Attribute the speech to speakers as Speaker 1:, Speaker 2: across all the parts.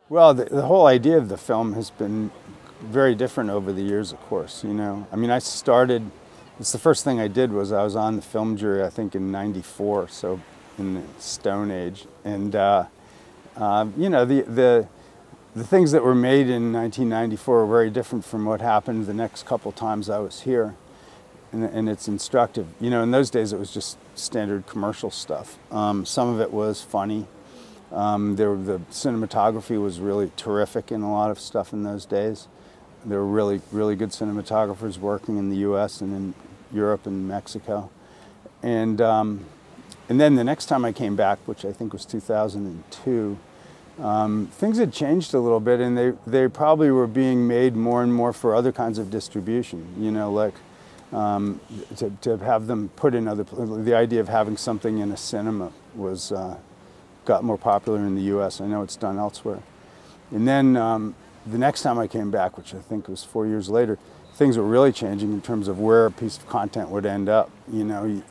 Speaker 1: Well, the whole idea of the film has been very different over the years, of course, you know. I mean, it's the first thing I did was I was on the film jury, I think in '94, so in the Stone Age. And, you know, the things that were made in 1994 were very different from what happened the next couple times I was here. And it's instructive. You know, in those days it was just standard commercial stuff. Some of it was funny. The cinematography was really terrific in a lot of stuff in those days. There were really, really good cinematographers working in the U.S. and in Europe and Mexico. And then the next time I came back, which I think was 2002, things had changed a little bit, and they probably were being made more and more for other kinds of distribution. You know, like to have them put in the idea of having something in a cinema was got more popular in the U.S. I know it's done elsewhere. And then the next time I came back, which I think was 4 years later, things were really changing in terms of where a piece of content would end up. You know,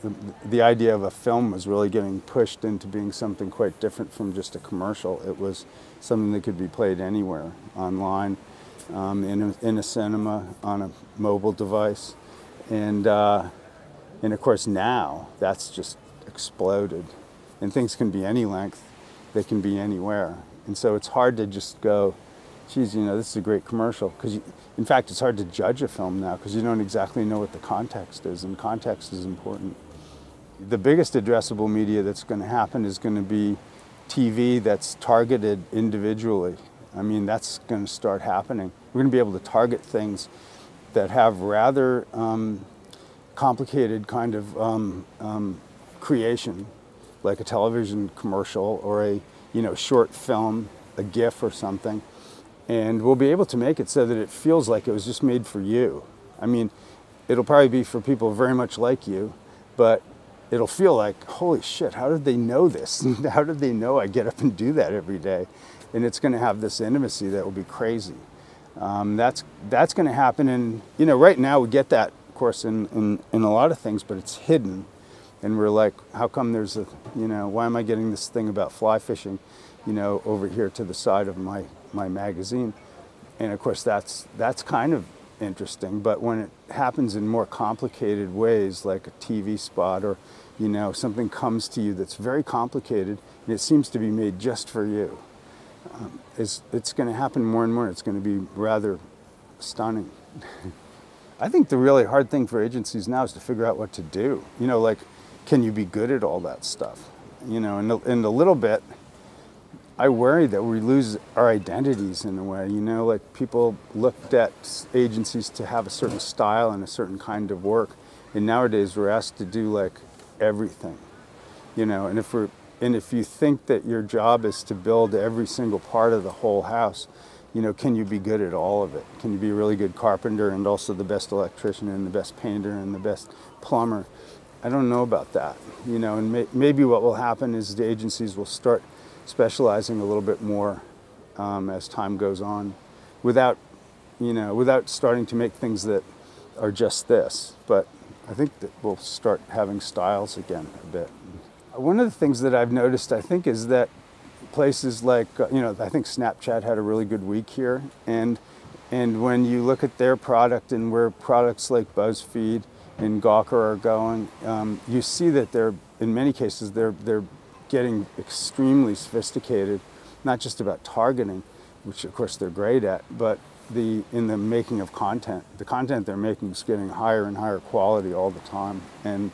Speaker 1: the idea of a film was really getting pushed into being something quite different from just a commercial. It was something that could be played anywhere, online, in a cinema, on a mobile device. And of course now, that's just exploded. And things can be any length, they can be anywhere. And so it's hard to just go, geez, you know, this is a great commercial. Because in fact, it's hard to judge a film now because you don't exactly know what the context is, and context is important. The biggest addressable media that's going to happen is going to be TV that's targeted individually. I mean, that's going to start happening. We're going to be able to target things that have rather complicated kind of creation, like a television commercial or a short film, a GIF or something. And we'll be able to make it so that it feels like it was just made for you. I mean, it'll probably be for people very much like you, but it'll feel like, holy shit, how did they know this? How did they know I get up and do that every day? And it's going to have this intimacy that will be crazy. That's going to happen. And, you know, right now we get that, of course, in a lot of things, but it's hidden. And we're like, how come there's a, you know, why am I getting this thing about fly fishing, you know, over here to the side of my magazine? And of course, that's kind of interesting. But when it happens in more complicated ways, like a TV spot or, you know, something comes to you that's very complicated and it seems to be made just for you, it's going to happen more and more. It's going to be rather stunning. I think the really hard thing for agencies now is to figure out what to do. You know, like, can you be good at all that stuff? You know, and a little bit, I worry that we lose our identities in a way. You know, like people looked at agencies to have a certain style and a certain kind of work, and nowadays we're asked to do like everything. You know, and if you think that your job is to build every single part of the whole house, you know, can you be good at all of it? Can you be a really good carpenter and also the best electrician and the best painter and the best plumber? I don't know about that, you know, and maybe what will happen is the agencies will start specializing a little bit more as time goes on, without starting to make things that are just this. But I think that we'll start having styles again a bit. One of the things that I've noticed, I think, is that places like, you know, I think Snapchat had a really good week here, and when you look at their product and where products like BuzzFeed and Gawker are going, you see that in many cases, they're getting extremely sophisticated, not just about targeting, which of course they're great at, but in the making of content. The content they're making is getting higher and higher quality all the time, and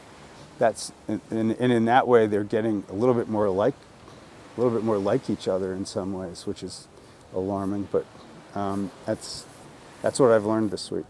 Speaker 1: in that way they're getting a little bit more like each other in some ways, which is alarming. But that's what I've learned this week.